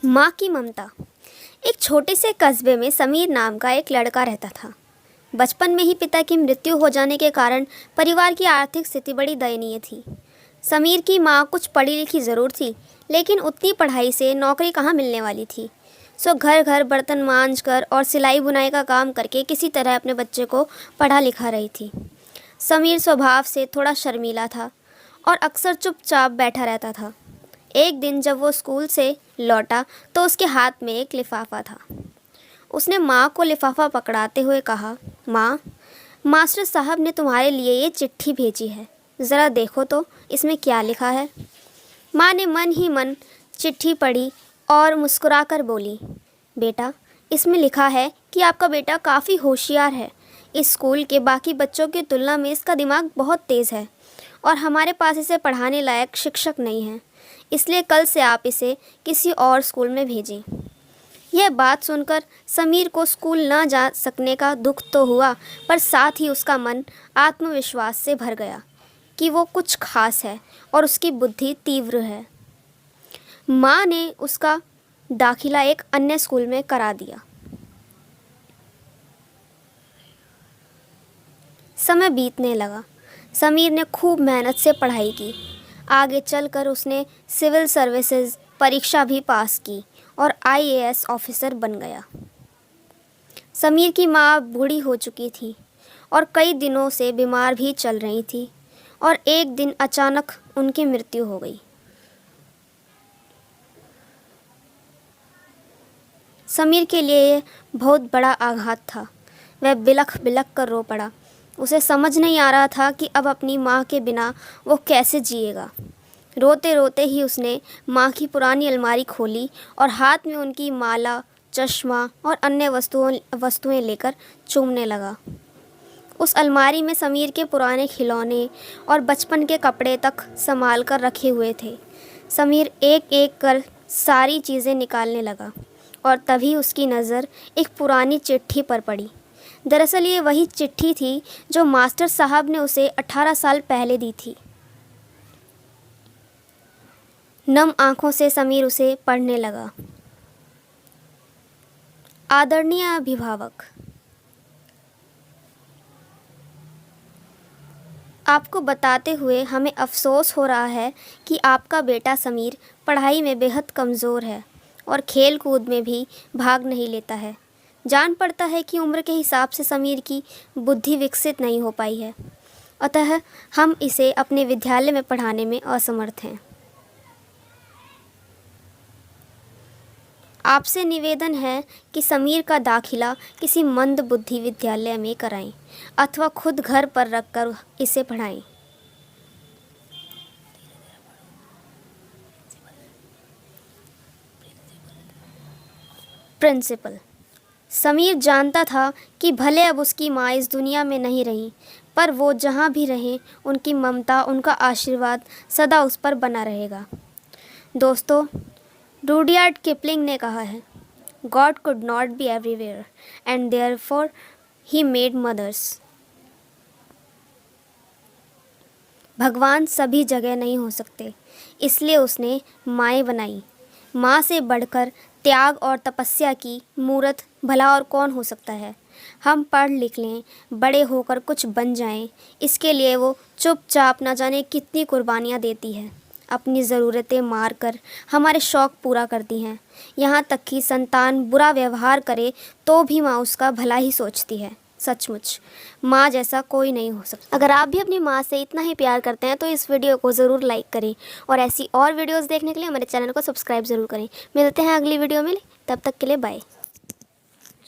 माँ की ममता। एक छोटे से कस्बे में समीर नाम का एक लड़का रहता था। बचपन में ही पिता की मृत्यु हो जाने के कारण परिवार की आर्थिक स्थिति बड़ी दयनीय थी। समीर की माँ कुछ पढ़ी लिखी ज़रूर थी, लेकिन उतनी पढ़ाई से नौकरी कहाँ मिलने वाली थी। सो घर घर बर्तन मांज कर और सिलाई बुनाई का काम करके किसी तरह अपने बच्चे को पढ़ा लिखा रही थी। समीर स्वभाव से थोड़ा शर्मीला था और अक्सर चुपचाप बैठा रहता था। एक दिन जब वो स्कूल से लौटा तो उसके हाथ में एक लिफाफा था। उसने माँ को लिफाफा पकड़ाते हुए कहा, माँ, मास्टर साहब ने तुम्हारे लिए ये चिट्ठी भेजी है, ज़रा देखो तो इसमें क्या लिखा है। माँ ने मन ही मन चिट्ठी पढ़ी और मुस्कुराकर बोली, बेटा, इसमें लिखा है कि आपका बेटा काफ़ी होशियार है। इस स्कूल के बाकी बच्चों की तुलना में इसका दिमाग बहुत तेज़ है और हमारे पास इसे पढ़ाने लायक शिक्षक नहीं है, इसलिए कल से आप इसे किसी और स्कूल में भेजें। यह बात सुनकर समीर को स्कूल न जा सकने का दुख तो हुआ, पर साथ ही उसका मन आत्मविश्वास से भर गया कि वो कुछ खास है और उसकी बुद्धि तीव्र है। माँ ने उसका दाखिला एक अन्य स्कूल में करा दिया। समय बीतने लगा। समीर ने खूब मेहनत से पढ़ाई की। आगे चलकर उसने सिविल सर्विसेज परीक्षा भी पास की और आईएएस ऑफिसर बन गया। समीर की माँ बूढ़ी हो चुकी थी और कई दिनों से बीमार भी चल रही थी और एक दिन अचानक उनकी मृत्यु हो गई। समीर के लिए यह बहुत बड़ा आघात था। वह बिलख बिलख कर रो पड़ा। उसे समझ नहीं आ रहा था कि अब अपनी माँ के बिना वो कैसे जिएगा। रोते रोते ही उसने माँ की पुरानी अलमारी खोली और हाथ में उनकी माला, चश्मा और अन्य वस्तुएं लेकर चूमने लगा। उस अलमारी में समीर के पुराने खिलौने और बचपन के कपड़े तक संभाल कर रखे हुए थे। समीर एक एक कर सारी चीज़ें निकालने लगा और तभी उसकी नज़र एक पुरानी चिट्ठी पर पड़ी। दरअसल ये वही चिट्ठी थी जो मास्टर साहब ने उसे 18 साल पहले दी थी। नम आंखों से समीर उसे पढ़ने लगा। आदरणीय अभिभावक, आपको बताते हुए हमें अफसोस हो रहा है कि आपका बेटा समीर पढ़ाई में बेहद कमज़ोर है और खेल कूद में भी भाग नहीं लेता है। जान पड़ता है कि उम्र के हिसाब से समीर की बुद्धि विकसित नहीं हो पाई है, अतः हम इसे अपने विद्यालय में पढ़ाने में असमर्थ हैं। आपसे निवेदन है कि समीर का दाखिला किसी मंद बुद्धि विद्यालय में कराएं अथवा खुद घर पर रखकर इसे पढ़ाएं। प्रिंसिपल। समीर जानता था कि भले अब उसकी माँ इस दुनिया में नहीं रही, पर वो जहाँ भी रहें उनकी ममता, उनका आशीर्वाद सदा उस पर बना रहेगा। दोस्तों, रुडयार्ड किपलिंग ने कहा है, God could not be everywhere and therefore he made mothers. भगवान सभी जगह नहीं हो सकते, इसलिए उसने माएँ बनाई। माँ से बढ़कर त्याग और तपस्या की मूर्त भला और कौन हो सकता है। हम पढ़ लिख लें, बड़े होकर कुछ बन जाएं, इसके लिए वो चुपचाप न जाने कितनी कुर्बानियाँ देती है। अपनी ज़रूरतें मार कर हमारे शौक़ पूरा करती हैं। यहाँ तक कि संतान बुरा व्यवहार करे तो भी माँ उसका भला ही सोचती है। सचमुच माँ जैसा कोई नहीं हो सकता। अगर आप भी अपनी माँ से इतना ही प्यार करते हैं तो इस वीडियो को ज़रूर लाइक करें और ऐसी और वीडियोस देखने के लिए हमारे चैनल को सब्सक्राइब ज़रूर करें। मिलते हैं अगली वीडियो में, तब तक के लिए बाय।